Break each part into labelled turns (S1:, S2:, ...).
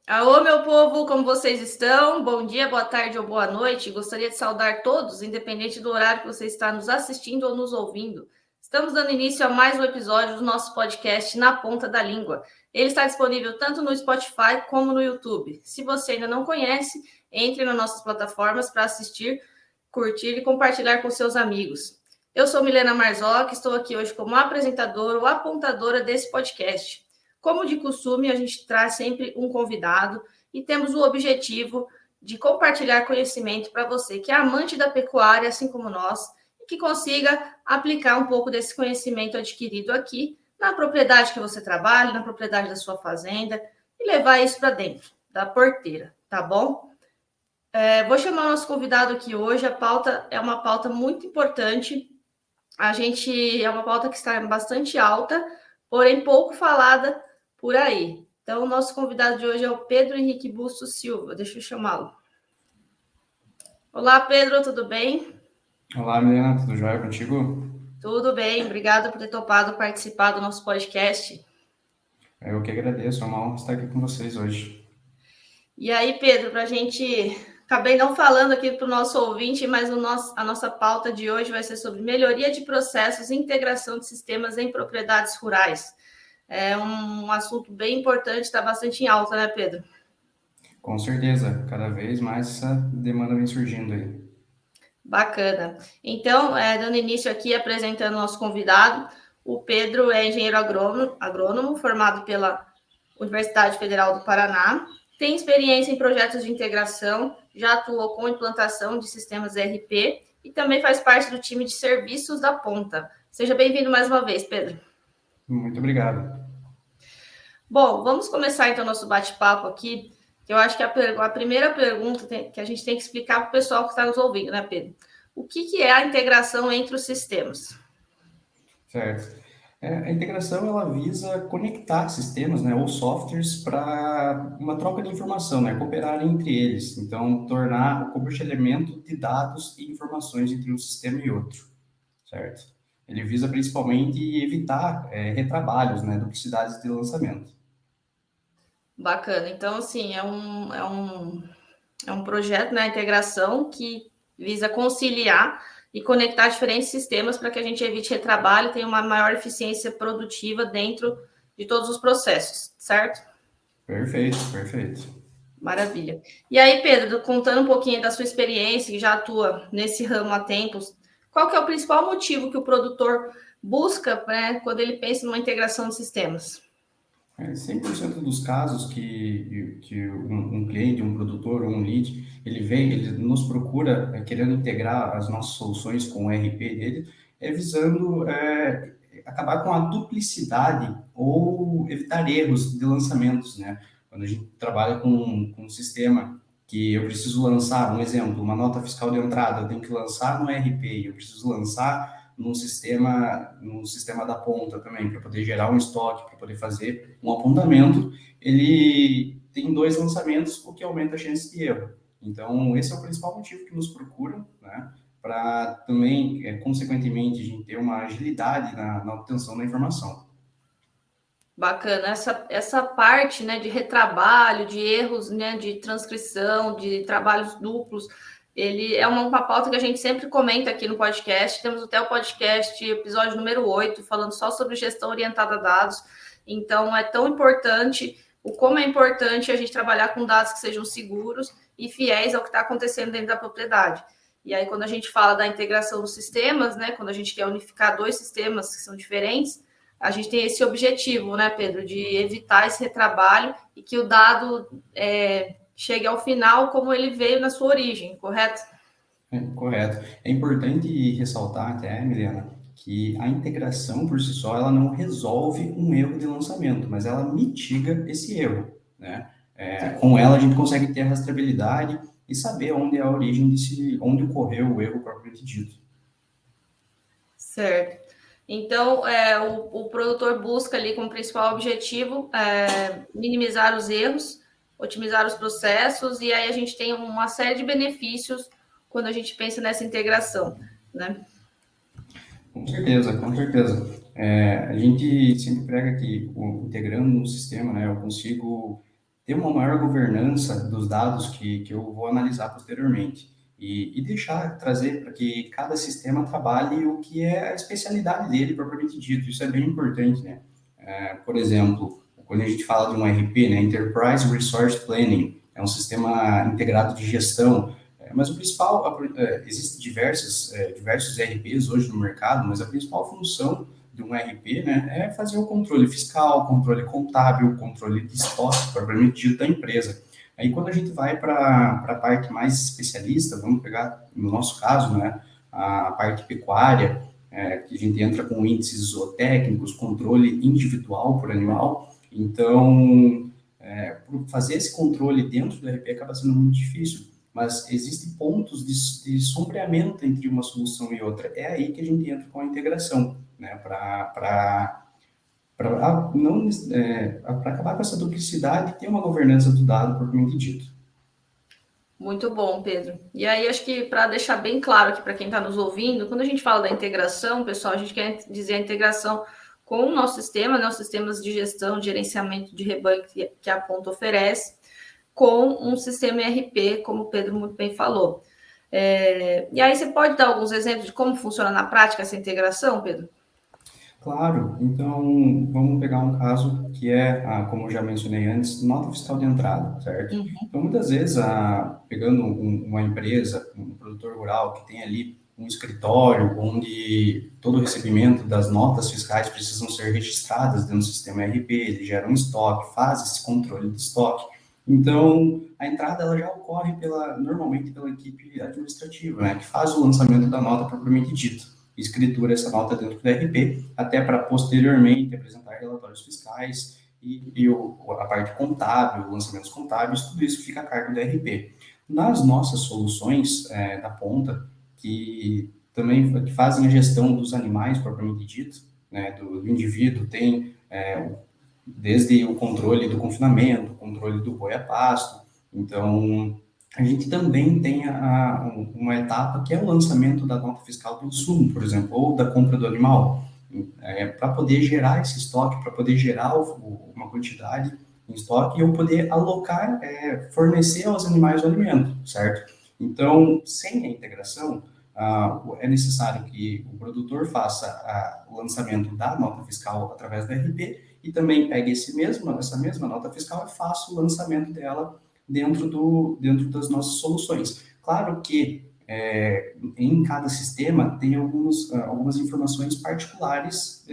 S1: Alô, meu povo, como vocês estão? Bom dia, boa tarde ou boa noite. Gostaria de saudar todos, independente do horário que você está nos assistindo ou nos ouvindo. Estamos dando início a mais um episódio do nosso podcast Na Ponta da Língua. Ele está disponível tanto no Spotify como no YouTube. Se você ainda não conhece, entre nas nossas plataformas para assistir, curtir e compartilhar com seus amigos. Eu sou Milena Marzocchi, estou aqui hoje como apresentadora ou apontadora desse podcast. Como de costume, a gente traz sempre um convidado e temos o objetivo de compartilhar conhecimento para você que é amante da pecuária, assim como nós, e que consiga aplicar um pouco desse conhecimento adquirido aqui na propriedade que você trabalha, na propriedade da sua fazenda, e levar isso para dentro da porteira, tá bom? Vou chamar o nosso convidado aqui hoje. A pauta é uma pauta muito importante. É uma pauta que está bastante alta, porém pouco falada por aí. Então, o nosso convidado de hoje é o Pedro Henrique Bustos Silva. Deixa eu chamá-lo. Olá, Pedro, tudo bem?
S2: Olá, Milena, tudo jóia contigo?
S1: Tudo bem, obrigada por ter topado participar do nosso podcast.
S2: Eu que agradeço, é uma honra estar aqui com vocês hoje.
S1: E aí, Pedro, para a gente. Acabei não falando aqui para o nosso ouvinte, mas a nossa pauta de hoje vai ser sobre melhoria de processos e integração de sistemas em propriedades rurais. É um assunto bem importante, está bastante em alta, né, Pedro?
S2: Com certeza, cada vez mais essa demanda vem surgindo aí.
S1: Bacana. Então, dando início aqui, apresentando o nosso convidado, o Pedro é engenheiro agrônomo formado pela Universidade Federal do Paraná, tem experiência em projetos de integração, já atuou com implantação de sistemas ERP e também faz parte do time de serviços da Ponta. Seja bem-vindo mais uma vez, Pedro.
S2: Muito obrigado.
S1: Bom, vamos começar então nosso bate-papo aqui. Eu acho que a primeira pergunta que a gente tem que explicar para o pessoal que está nos ouvindo, né, Pedro? O que é a integração entre os sistemas?
S2: Certo. A integração ela visa conectar sistemas, né, ou softwares para uma troca de informação, né, cooperar entre eles. Então, tornar o compartilhamento de dados e informações entre um sistema e outro, certo? Ele visa principalmente evitar retrabalhos, né, duplicidades de lançamento.
S1: Bacana. Então, assim, é um projeto, né, a integração que visa conciliar e conectar diferentes sistemas para que a gente evite retrabalho e tenha uma maior eficiência produtiva dentro de todos os processos, certo?
S2: Perfeito, perfeito.
S1: Maravilha. E aí, Pedro, contando um pouquinho da sua experiência, que já atua nesse ramo há tempos, qual que é o principal motivo que o produtor busca, né, quando ele pensa numa integração de sistemas?
S2: 100% dos casos que um cliente, um produtor ou um lead, ele nos procura querendo integrar as nossas soluções com o ERP dele, visando acabar com a duplicidade ou evitar erros de lançamentos, né? Quando a gente trabalha com um sistema que eu preciso lançar, um exemplo, uma nota fiscal de entrada, eu tenho que lançar no ERP, eu preciso lançar num sistema da ponta também, para poder gerar um estoque, para poder fazer um apontamento, ele tem dois lançamentos, o que aumenta a chance de erro. Então, esse é o principal motivo que nos procuram, né? Para também, consequentemente, a gente ter uma agilidade na obtenção da informação.
S1: Bacana, essa parte, né, de retrabalho, de erros, né, de transcrição, de trabalhos duplos, ele é uma pauta que a gente sempre comenta aqui no podcast. Temos até o podcast, episódio número 8 falando só sobre gestão orientada a dados. Então, é tão importante, como é importante a gente trabalhar com dados que sejam seguros e fiéis ao que está acontecendo dentro da propriedade. E aí, quando a gente fala da integração dos sistemas, né, quando a gente quer unificar dois sistemas que são diferentes, a gente tem esse objetivo, né, Pedro, de evitar esse retrabalho e que o dado chegue ao final como ele veio na sua origem, correto?
S2: Correto. É importante ressaltar até, Milena, que a integração por si só ela não resolve um erro de lançamento, mas ela mitiga esse erro, né? Com ela a gente consegue ter a rastreabilidade e saber onde é a origem onde ocorreu o erro propriamente dito.
S1: Certo. Então, o produtor busca ali como principal objetivo minimizar os erros, otimizar os processos, e aí a gente tem uma série de benefícios quando a gente pensa nessa integração, né?
S2: Com certeza, com certeza. A gente sempre prega que integrando no sistema, né, eu consigo ter uma maior governança dos dados que eu vou analisar posteriormente e deixar, trazer para que cada sistema trabalhe o que é a especialidade dele, propriamente dito. Isso é bem importante, né? Por exemplo, quando a gente fala de um ERP, né, Enterprise Resource Planning, é um sistema integrado de gestão, mas o principal, existem diversos ERPs hoje no mercado, mas a principal função de um ERP, né, é fazer o controle fiscal, controle contábil, controle de estoque, propriamente dito, da empresa. Aí, quando a gente vai para a parte mais especialista, vamos pegar, no nosso caso, né, a parte pecuária, que a gente entra com índices zootécnicos, controle individual por animal. Então, fazer esse controle dentro do ERP acaba sendo muito difícil, mas existem pontos de sombreamento entre uma solução e outra. É aí que a gente entra com a integração, né, para acabar com essa duplicidade e ter uma governança do dado propriamente dito.
S1: Muito bom, Pedro. E aí, acho que para deixar bem claro aqui para quem está nos ouvindo, quando a gente fala da integração, pessoal, a gente quer dizer a integração com o nosso sistema, né, os sistemas de gestão, de gerenciamento de rebanho que a Ponta oferece, com um sistema ERP, como o Pedro muito bem falou. E aí, você pode dar alguns exemplos de como funciona na prática essa integração, Pedro?
S2: Claro, então vamos pegar um caso que é, como eu já mencionei antes, nota fiscal de entrada, certo? Então, muitas vezes, pegando uma empresa, um produtor rural que tem ali um escritório onde todo o recebimento das notas fiscais precisam ser registradas dentro do sistema ERP, ele gera um estoque, faz esse controle de estoque. Então, a entrada ela já ocorre normalmente pela equipe administrativa, né, que faz o lançamento da nota propriamente dita, escritura essa nota dentro do ERP, até para posteriormente apresentar relatórios fiscais e a parte contábil, lançamentos contábeis, tudo isso fica a cargo do ERP. Nas nossas soluções da ponta, que também que fazem a gestão dos animais propriamente dito, né, do indivíduo, tem desde o controle do confinamento, o controle do boi a pasto. Então, a gente também tem uma etapa que é o lançamento da nota fiscal do insumo, por exemplo, ou da compra do animal, para poder gerar esse estoque, para poder gerar uma quantidade em estoque e eu poder alocar, fornecer aos animais o alimento, certo? Então, sem a integração, é necessário que o produtor faça o lançamento da nota fiscal através do ERP e também pegue essa mesma nota fiscal e faça o lançamento dela dentro das nossas soluções. Claro que em cada sistema tem algumas informações particulares,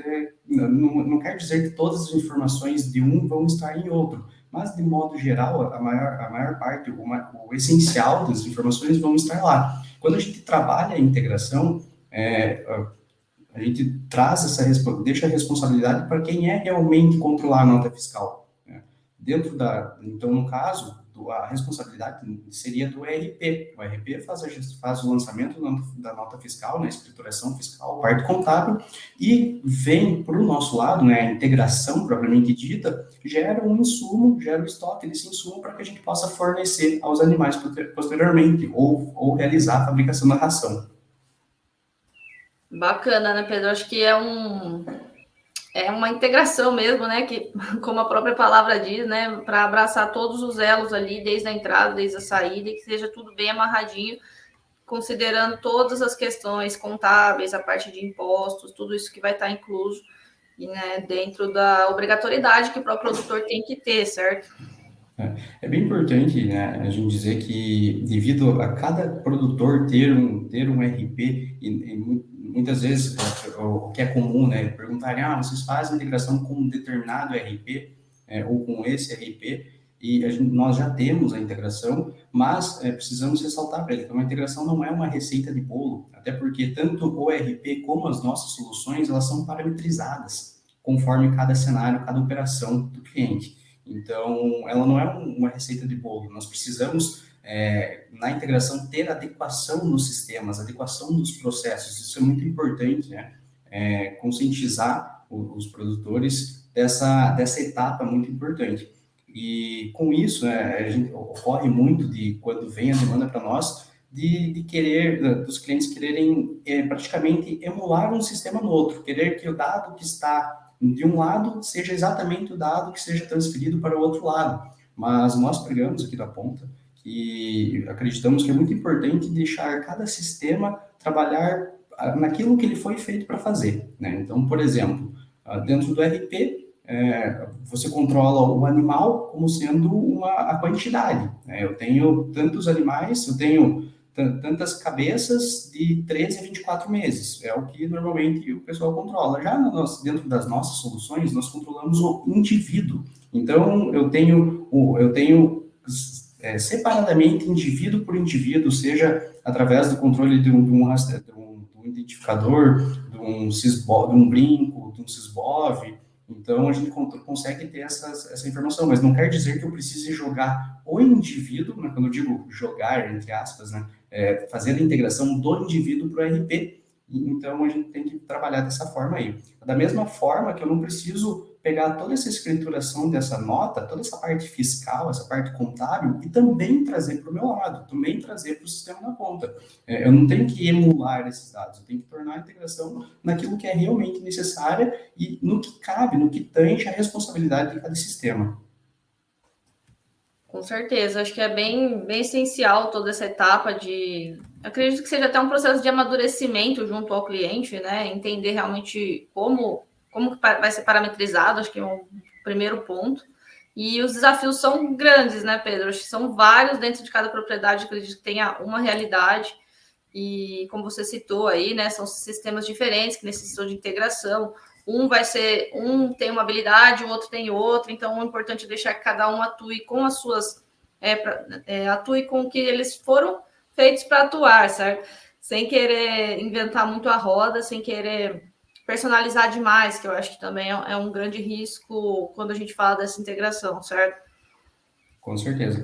S2: não quer dizer que todas as informações de um vão estar em outro, mas de modo geral, a maior parte, o essencial das informações vão estar lá. Quando a gente trabalha a integração, a gente deixa a responsabilidade para quem é realmente controlar a nota fiscal, né? Então, no caso, a responsabilidade seria do ERP. O ERP faz o lançamento da nota fiscal, né, escrituração fiscal, parte contábil, e vem para o nosso lado, né, a integração propriamente dita, gera um insumo, gera o estoque desse insumo para que a gente possa fornecer aos animais posteriormente, ou realizar a fabricação da ração.
S1: Bacana, né, Pedro? Acho que é uma integração mesmo, né? Que, como a própria palavra diz, né? Para abraçar todos os elos ali, desde a entrada, desde a saída, e que seja tudo bem amarradinho, considerando todas as questões contábeis, a parte de impostos, tudo isso que vai estar incluso, e, né, dentro da obrigatoriedade que o próprio produtor tem que ter, certo?
S2: É bem importante, né, a gente dizer que, devido a cada produtor ter um RP, e muitas vezes o que é comum, né, perguntarem, vocês fazem integração com um determinado RP, ou com esse RP, e nós já temos a integração, mas precisamos ressaltar para ele que uma integração não é uma receita de bolo, até porque tanto o RP como as nossas soluções, elas são parametrizadas, conforme cada cenário, cada operação do cliente. Então, ela não é uma receita de bolo. Nós precisamos, na integração, ter adequação nos sistemas, adequação nos processos. Isso é muito importante, né? Conscientizar os produtores dessa etapa muito importante. E com isso, a gente ocorre muito de quando vem a demanda para nós, dos clientes quererem praticamente emular um sistema no outro, querer que o dado que está de um lado seja exatamente o dado que seja transferido para o outro lado. mas nós pregamos aqui da ponta que acreditamos que é muito importante deixar cada sistema trabalhar naquilo que ele foi feito para fazer, né? Então, por exemplo, dentro do RP, você controla o animal como sendo a quantidade, né? Eu tenho tantos animais, eu tenho tantas cabeças de 13 a 24 meses, é o que normalmente o pessoal controla. Já dentro das nossas soluções, nós controlamos o indivíduo. Então, eu tenho separadamente, indivíduo por indivíduo, seja através do controle de um identificador, de um brinco, de um sysbov. Então, a gente consegue ter essa informação, mas não quer dizer que eu precise jogar o indivíduo, né, quando eu digo jogar, entre aspas, né, fazer a integração do indivíduo para o RP. Então, a gente tem que trabalhar dessa forma aí. Da mesma forma que eu não preciso pegar toda essa escrituração dessa nota, toda essa parte fiscal, essa parte contábil, e também trazer para o meu lado, também trazer para o sistema da ponta. Eu não tenho que emular esses dados, eu tenho que tornar a integração naquilo que é realmente necessária e no que cabe, no que tange a responsabilidade de cada sistema.
S1: Com certeza, acho que é bem essencial toda essa etapa de. Acredito que seja até um processo de amadurecimento junto ao cliente, né? Entender realmente como que vai ser parametrizado, acho que é um primeiro ponto. E os desafios são grandes, né, Pedro? Acho que são vários dentro de cada propriedade, acredito que tenha uma realidade. E como você citou aí, né? São sistemas diferentes que necessitam de integração. Um tem uma habilidade, o outro tem outra, então é importante deixar que cada um atue com as suas, atue com o que eles foram feitos para atuar, certo? Sem querer inventar muito a roda, sem querer personalizar demais, que eu acho que também é um grande risco quando a gente fala dessa integração, certo?
S2: Com certeza,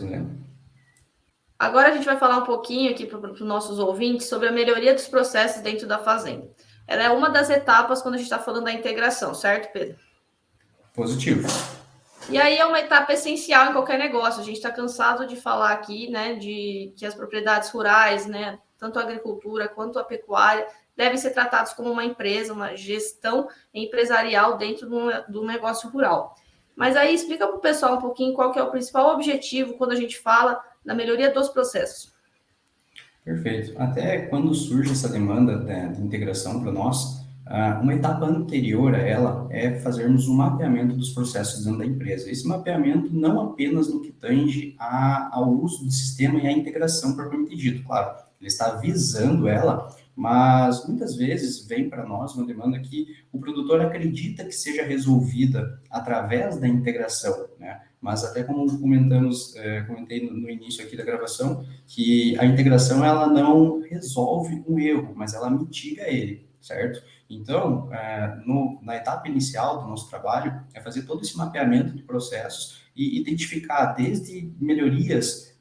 S2: Helena.
S1: Agora a gente vai falar um pouquinho aqui para os nossos ouvintes sobre a melhoria dos processos dentro da fazenda. Ela é uma das etapas quando a gente está falando da integração, certo, Pedro?
S2: Positivo.
S1: E aí é uma etapa essencial em qualquer negócio. A gente está cansado de falar aqui, né, de que as propriedades rurais, né, tanto a agricultura quanto a pecuária, devem ser tratados como uma empresa, uma gestão empresarial dentro do negócio rural. Mas aí explica para o pessoal um pouquinho qual que é o principal objetivo quando a gente fala da melhoria dos processos.
S2: Perfeito. Até quando surge essa demanda de integração para nós, uma etapa anterior a ela é fazermos um mapeamento dos processos dentro da empresa. Esse mapeamento não apenas no que tange ao uso do sistema e à integração propriamente dito, claro, ele está visando ela, mas muitas vezes vem para nós uma demanda que o produtor acredita que seja resolvida através da integração, né? Mas até como comentei no início aqui da gravação, que a integração ela não resolve um erro, mas ela mitiga ele, certo? Então, na etapa inicial do nosso trabalho, é fazer todo esse mapeamento de processos e identificar desde melhorias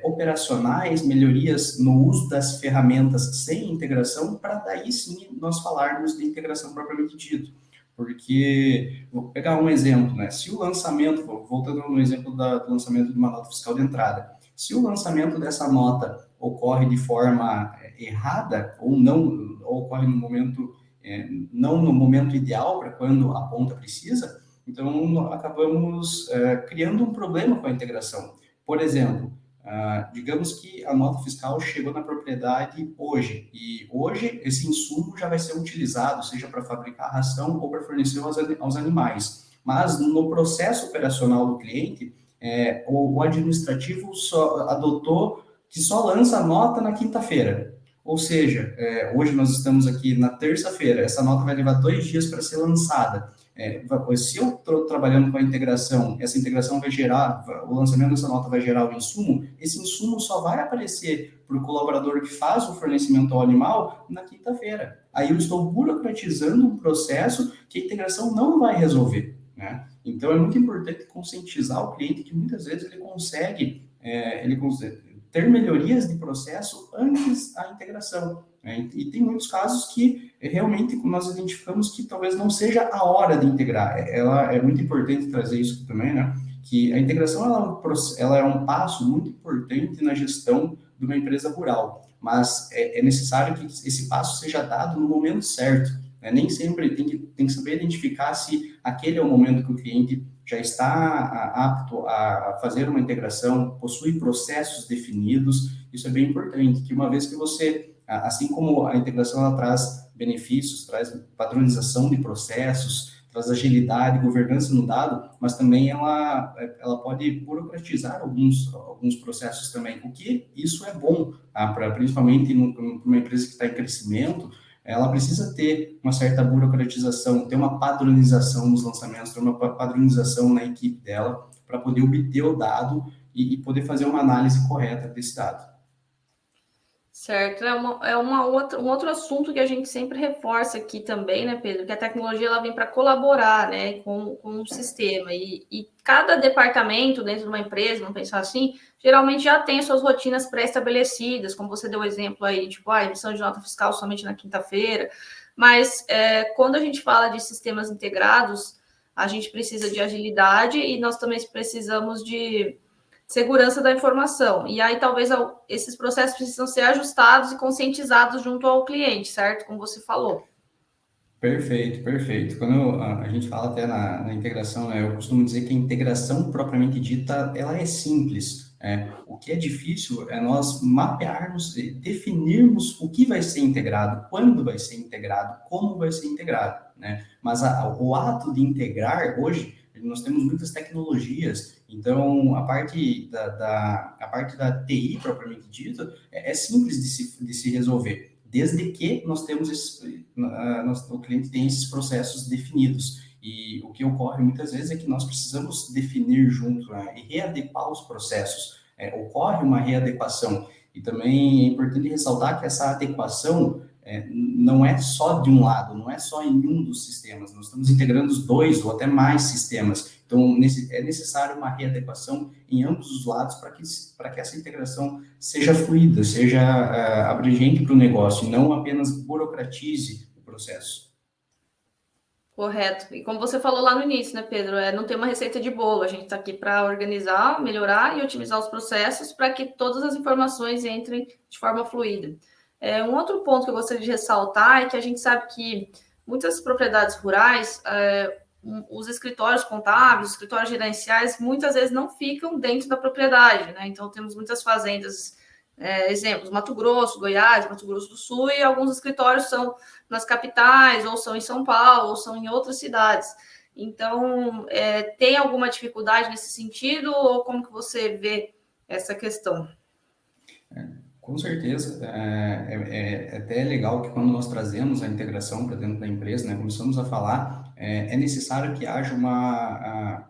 S2: operacionais, melhorias no uso das ferramentas sem integração, para daí sim nós falarmos de integração propriamente dito. Porque, vou pegar um exemplo, né? Se o lançamento, voltando no exemplo do lançamento de uma nota fiscal de entrada, se o lançamento dessa nota ocorre de forma errada ou não, ou ocorre no momento não no momento ideal para quando a ponta precisa, então acabamos criando um problema com a integração. Por exemplo, digamos que a nota fiscal chegou na propriedade hoje, e hoje esse insumo já vai ser utilizado, seja para fabricar ração ou para fornecer aos animais. Mas no processo operacional do cliente, o administrativo só adotou que só lança a nota na quinta-feira. Ou seja, hoje nós estamos aqui na terça-feira, essa nota vai levar 2 dias para ser lançada. Se eu estou trabalhando com a integração, essa integração vai gerar, o lançamento dessa nota vai gerar o insumo, esse insumo só vai aparecer para o colaborador que faz o fornecimento ao animal na quinta-feira. Aí eu estou burocratizando um processo que a integração não vai resolver, né? Então é muito importante conscientizar o cliente que muitas vezes ele consegue ter melhorias de processo antes da integração, né? E tem muitos casos que realmente nós identificamos que talvez não seja a hora de integrar. Ela é muito importante trazer isso também, né? Que a integração ela é um passo muito importante na gestão de uma empresa rural, mas é necessário que esse passo seja dado no momento certo, né? Nem sempre tem que saber identificar se aquele é o momento que o cliente já está apto a fazer uma integração, possui processos definidos. Isso é bem importante, que uma vez que você, assim como a integração ela traz benefícios, traz padronização de processos, traz agilidade, governança no dado, mas também ela pode burocratizar alguns processos também, o que isso é bom, principalmente numa empresa que está em crescimento. Ela precisa ter uma certa burocratização, ter uma padronização nos lançamentos, ter uma padronização na equipe dela, para poder obter o dado e poder fazer uma análise correta desse dado.
S1: Certo, um outro assunto que a gente sempre reforça aqui também, né, Pedro, que a tecnologia ela vem para colaborar, né, com o sistema, e cada departamento dentro de uma empresa, vamos pensar assim, geralmente já tem suas rotinas pré-estabelecidas, como você deu o exemplo aí, tipo, emissão de nota fiscal somente na quinta-feira, mas quando a gente fala de sistemas integrados, a gente precisa de agilidade e nós também precisamos de segurança da informação. E aí, talvez, esses processos precisam ser ajustados e conscientizados junto ao cliente, certo? Como você falou.
S2: Perfeito, perfeito. Quando a gente fala até na integração, né, eu costumo dizer que a integração propriamente dita, ela é simples. O que é difícil é nós mapearmos, definirmos o que vai ser integrado, quando vai ser integrado, como vai ser integrado, né? Mas o ato de integrar, hoje, nós temos muitas tecnologias, então a parte da TI propriamente dita é simples de se resolver, desde que nós temos o cliente tem esses processos definidos. E o que ocorre muitas vezes é que nós precisamos definir junto, né, e readequar os processos. Ocorre uma readequação. E também é importante ressaltar que essa adequação não é só de um lado, não é só em um dos sistemas. Nós estamos integrando os dois ou até mais sistemas. Então, é necessário uma readequação em ambos os lados para que essa integração seja fluida, seja abrangente para o negócio, e não apenas burocratize o processo.
S1: Correto. E como você falou lá no início, né, Pedro? Não tem uma receita de bolo. A gente está aqui para organizar, melhorar e otimizar os processos para que todas as informações entrem de forma fluida. Um outro ponto que eu gostaria de ressaltar é que a gente sabe que muitas propriedades rurais, os escritórios contábeis, os escritórios gerenciais, muitas vezes não ficam dentro da propriedade, né? Então, temos muitas fazendas, exemplos, Mato Grosso, Goiás, Mato Grosso do Sul, e alguns escritórios são nas capitais, ou são em São Paulo, ou são em outras cidades. Então, tem alguma dificuldade nesse sentido, ou como que você vê essa questão?
S2: Com certeza, é até legal que quando nós trazemos a integração para dentro da empresa, né, começamos a falar, é necessário que haja uma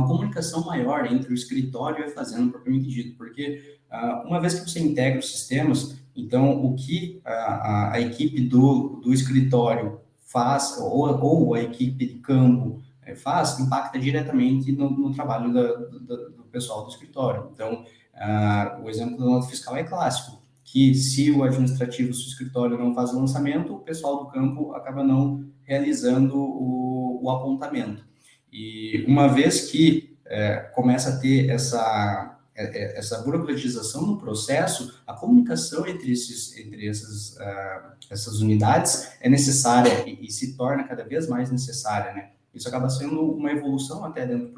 S2: comunicação maior entre o escritório e a fazenda propriamente dito, porque uma vez que você integra os sistemas, então o que a equipe do escritório faz, ou a equipe de campo faz, impacta diretamente no trabalho do pessoal do escritório. Então, o exemplo da nota fiscal é clássico, que se o administrativo, se o escritório não faz o lançamento, o pessoal do campo acaba não realizando o apontamento. E uma vez que começa a ter essa burocratização no processo, a comunicação entre essas unidades é necessária e se torna cada vez mais necessária, né? Isso acaba sendo uma evolução até dentro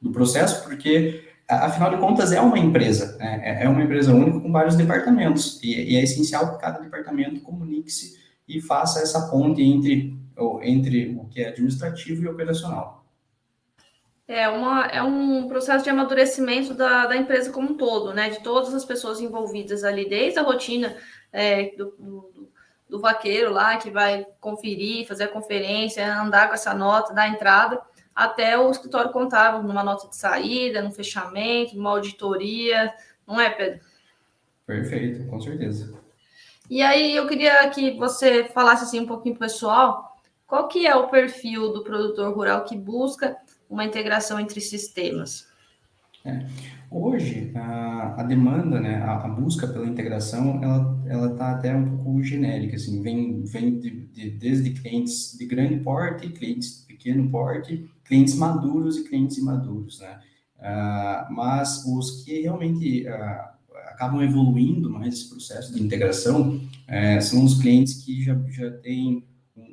S2: do processo, porque afinal de contas é uma empresa, né? É uma empresa única com vários departamentos e é essencial que cada departamento comunique-se e faça essa ponte entre o que é administrativo e operacional.
S1: É um processo de amadurecimento da empresa como um todo, né? De todas as pessoas envolvidas ali, desde a rotina do vaqueiro lá, que vai conferir, fazer a conferência, andar com essa nota, dar entrada, até o escritório contábil, numa nota de saída, no fechamento, numa auditoria, não é, Pedro?
S2: Perfeito, com certeza.
S1: E aí eu queria que você falasse assim um pouquinho pessoal, qual que é o perfil do produtor rural que busca uma integração entre sistemas?
S2: Hoje, a demanda, né, a busca pela integração, ela está até um pouco genérica, assim, vem desde clientes de grande porte, clientes de pequeno porte, clientes maduros e clientes imaduros, né? Mas os que realmente acabam evoluindo mais esse processo de integração são os clientes que já têm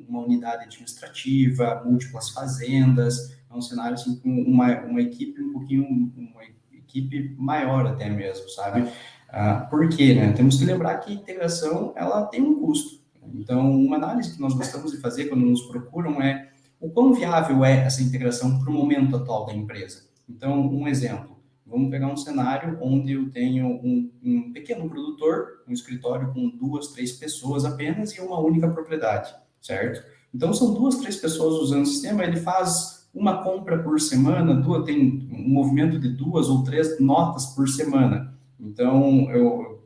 S2: uma unidade administrativa, múltiplas fazendas, é um cenário assim, com uma equipe uma equipe maior até mesmo, sabe? Por quê, né? Temos que lembrar que a integração, ela tem um custo. Então, uma análise que nós gostamos de fazer quando nos procuram é o quão viável é essa integração para o momento atual da empresa. Então, um exemplo, vamos pegar um cenário onde eu tenho um pequeno produtor, um escritório com 2, 3 pessoas apenas e uma única propriedade, certo? Então, são 2, 3 pessoas usando o sistema, ele faz uma compra por semana, tem um movimento de 2 ou 3 notas por semana. Então,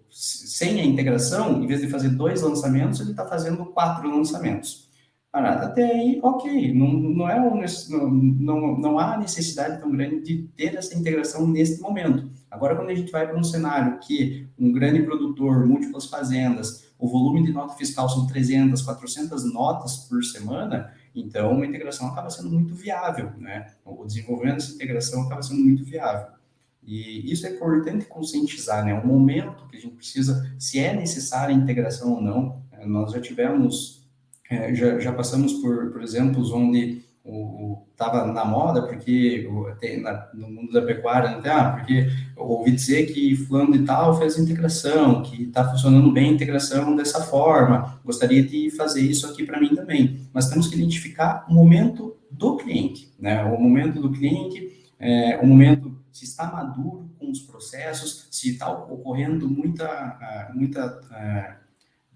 S2: sem a integração, em vez de fazer 2 lançamentos, ele está fazendo 4 lançamentos. Até aí, ok, não há necessidade tão grande de ter essa integração neste momento. Agora, quando a gente vai para um cenário que um grande produtor, múltiplas fazendas, o volume de nota fiscal são 300, 400 notas por semana, então uma integração acaba sendo muito viável, né? O desenvolvimento dessa integração acaba sendo muito viável. E isso é importante conscientizar, né? O momento que a gente precisa, se é necessária a integração ou não. Nós já tivemos, já passamos por exemplos onde estava na moda, porque no mundo da pecuária, porque eu ouvi dizer que fulano de tal fez integração, que está funcionando bem a integração dessa forma, gostaria de fazer isso aqui para mim também. Mas temos que identificar o momento do cliente, né? O momento do cliente, o momento se está maduro com os processos, se está ocorrendo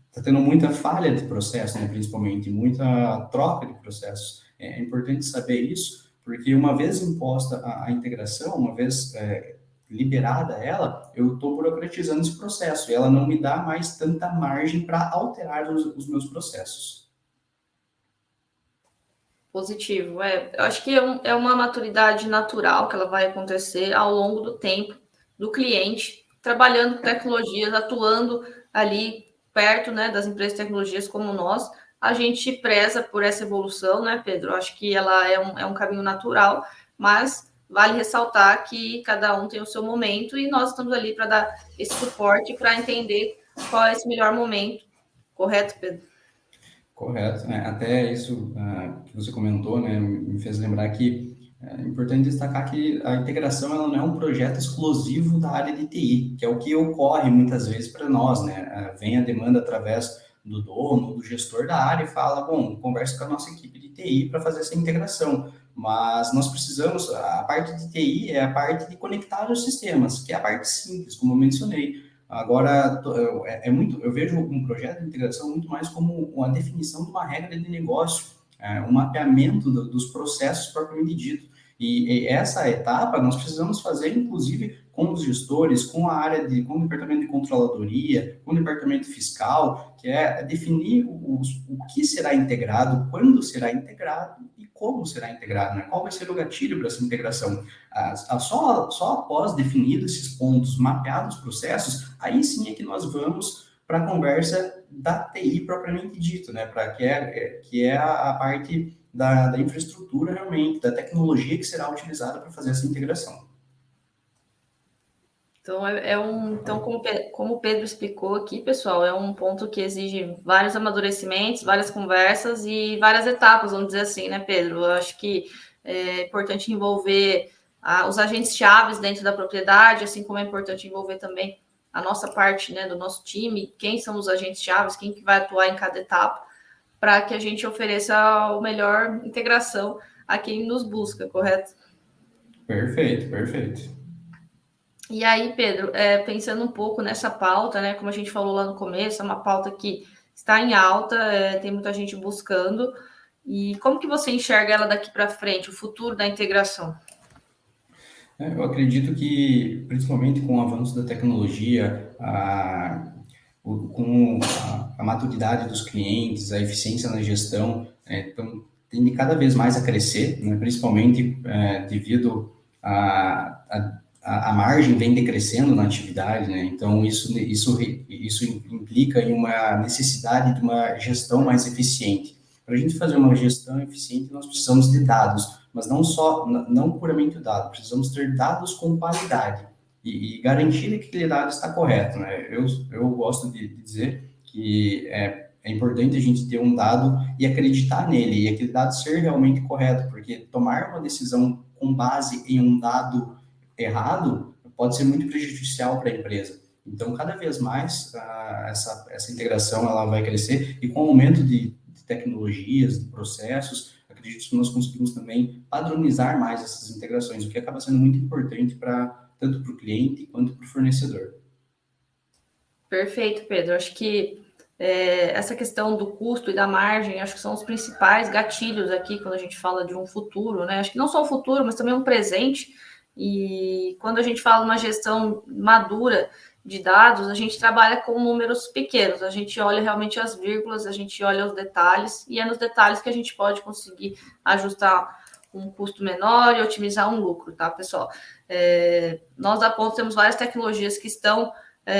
S2: está tendo muita falha de processo, né, principalmente, muita troca de processos. É importante saber isso, porque uma vez imposta a integração, uma vez liberada ela, eu estou burocratizando esse processo, e ela não me dá mais tanta margem para alterar os meus processos.
S1: Positivo. Eu acho que é uma maturidade natural que ela vai acontecer ao longo do tempo do cliente, trabalhando com tecnologias, atuando ali perto, né, das empresas de tecnologias como nós. A gente preza por essa evolução, né, Pedro? Eu acho que ela é um caminho natural, mas vale ressaltar que cada um tem o seu momento e nós estamos ali para dar esse suporte para entender qual é esse melhor momento. Correto, Pedro?
S2: Correto. Até isso que você comentou, né, me fez lembrar que é importante destacar que a integração ela não é um projeto exclusivo da área de TI, que é o que ocorre muitas vezes para nós, né? Vem a demanda através do dono, do gestor da área e fala, bom, conversa com a nossa equipe de TI para fazer essa integração. Mas nós precisamos, a parte de TI é a parte de conectar os sistemas, que é a parte simples, como eu mencionei. Agora, eu vejo um projeto de integração muito mais como uma definição de uma regra de negócio, um mapeamento dos processos propriamente dito. E essa etapa nós precisamos fazer, inclusive, com os gestores, com o departamento de controladoria, com o departamento fiscal, que é definir o que será integrado, quando será integrado e como será integrado, né? Qual vai ser o gatilho para essa integração. Só após definidos esses pontos, mapeados os processos, aí sim é que nós vamos para a conversa da TI propriamente dito, né? Que é a parte da infraestrutura realmente, da tecnologia que será utilizada para fazer essa integração.
S1: Então, então como o Pedro explicou aqui, pessoal, é um ponto que exige vários amadurecimentos, várias conversas e várias etapas, vamos dizer assim, né, Pedro? Eu acho que é importante envolver os agentes chaves dentro da propriedade, assim como é importante envolver também a nossa parte, né, do nosso time, quem são os agentes chaves, quem que vai atuar em cada etapa, para que a gente ofereça a melhor integração a quem nos busca, correto?
S2: Perfeito, perfeito.
S1: E aí, Pedro, pensando um pouco nessa pauta, né, como a gente falou lá no começo, é uma pauta que está em alta, tem muita gente buscando. E como que você enxerga ela daqui para frente, o futuro da integração?
S2: Eu acredito que, principalmente com o avanço da tecnologia, com a maturidade dos clientes, a eficiência na gestão, tende cada vez mais a crescer, né? Principalmente devido a margem vem decrescendo na atividade, né? Então isso implica em uma necessidade de uma gestão mais eficiente. Para a gente fazer uma gestão eficiente, nós precisamos de dados, mas não puramente o dado, precisamos ter dados com qualidade e garantir que aquele dado está correto, né? Eu gosto de dizer que É importante a gente ter um dado e acreditar nele, e aquele dado ser realmente correto, porque tomar uma decisão com base em um dado errado pode ser muito prejudicial para a empresa. Então, cada vez mais, essa integração ela vai crescer, e com o aumento de tecnologias, de processos, acredito que nós conseguimos também padronizar mais essas integrações, o que acaba sendo muito importante tanto para o cliente quanto para o fornecedor.
S1: Perfeito, Pedro. Acho que essa questão do custo e da margem, acho que são os principais gatilhos aqui quando a gente fala de um futuro, né? Acho que não só um futuro, mas também um presente. E quando a gente fala uma gestão madura de dados, a gente trabalha com números pequenos, a gente olha realmente as vírgulas, a gente olha os detalhes, e é nos detalhes que a gente pode conseguir ajustar um custo menor e otimizar um lucro, tá, pessoal? Nós da Ponto temos várias tecnologias que estão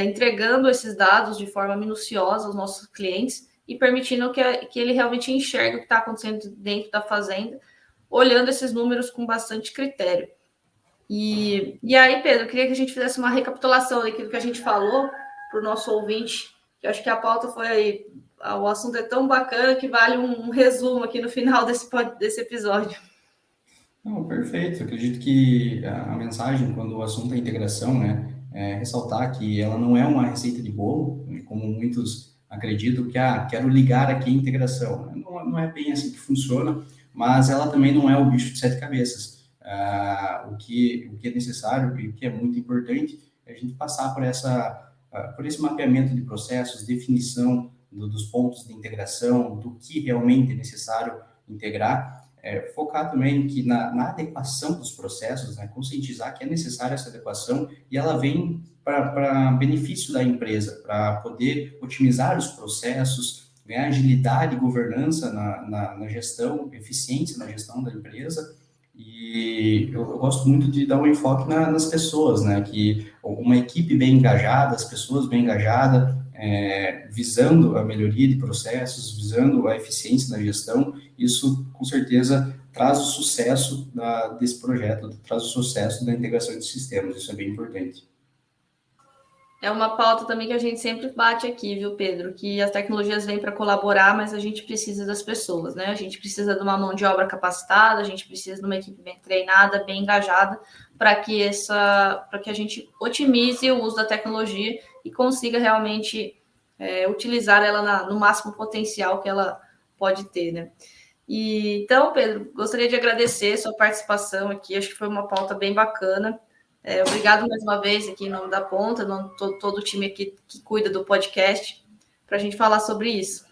S1: entregando esses dados de forma minuciosa aos nossos clientes e permitindo que ele realmente enxergue o que está acontecendo dentro da fazenda, olhando esses números com bastante critério. E aí, Pedro, eu queria que a gente fizesse uma recapitulação daquilo que a gente falou para o nosso ouvinte, que eu acho que a pauta foi aí, o assunto é tão bacana que vale um resumo aqui no final desse episódio.
S2: Não, perfeito. Acredito que a mensagem, quando o assunto é integração, né, é ressaltar que ela não é uma receita de bolo, né, como muitos acreditam que, quero ligar aqui a integração. Não é bem assim que funciona, mas ela também não é o bicho de sete cabeças. O que é necessário e o que é muito importante é a gente passar por esse mapeamento de processos, definição dos pontos de integração, do que realmente é necessário integrar. Focar também que na adequação dos processos, né, conscientizar que é necessária essa adequação, e ela vem para benefício da empresa, para poder otimizar os processos, ganhar agilidade e governança na gestão, eficiência na gestão da empresa. E eu gosto muito de dar um enfoque nas pessoas, né, que uma equipe bem engajada, as pessoas bem engajadas, visando a melhoria de processos, visando a eficiência na gestão, isso com certeza traz o sucesso desse projeto, traz o sucesso da integração de sistemas, isso é bem importante.
S1: É uma pauta também que a gente sempre bate aqui, viu, Pedro? Que as tecnologias vêm para colaborar, mas a gente precisa das pessoas, né? A gente precisa de uma mão de obra capacitada, a gente precisa de uma equipe bem treinada, bem engajada, para que a gente otimize o uso da tecnologia e consiga realmente utilizar ela no máximo potencial que ela pode ter, né? Então, Pedro, gostaria de agradecer a sua participação aqui. Acho que foi uma pauta bem bacana. Obrigado mais uma vez aqui em nome da Ponta, em nome de todo o time aqui que cuida do podcast, para a gente falar sobre isso.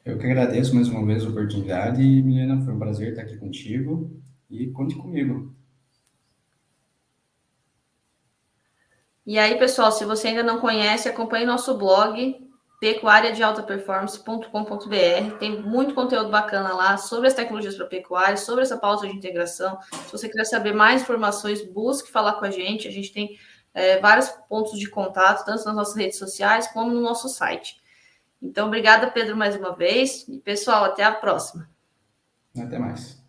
S2: Eu que agradeço mais uma vez a oportunidade, Milena, foi um prazer estar aqui contigo, e conte comigo.
S1: E aí, pessoal, se você ainda não conhece, acompanhe nosso blog, pecuariadealtaperformance.com.br. Tem muito conteúdo bacana lá sobre as tecnologias para pecuária, sobre essa pauta de integração. Se você quiser saber mais informações, busque falar com a gente. A gente tem vários pontos de contato, tanto nas nossas redes sociais como no nosso site. Então, obrigada, Pedro, mais uma vez. E, pessoal, até a próxima.
S2: Até mais.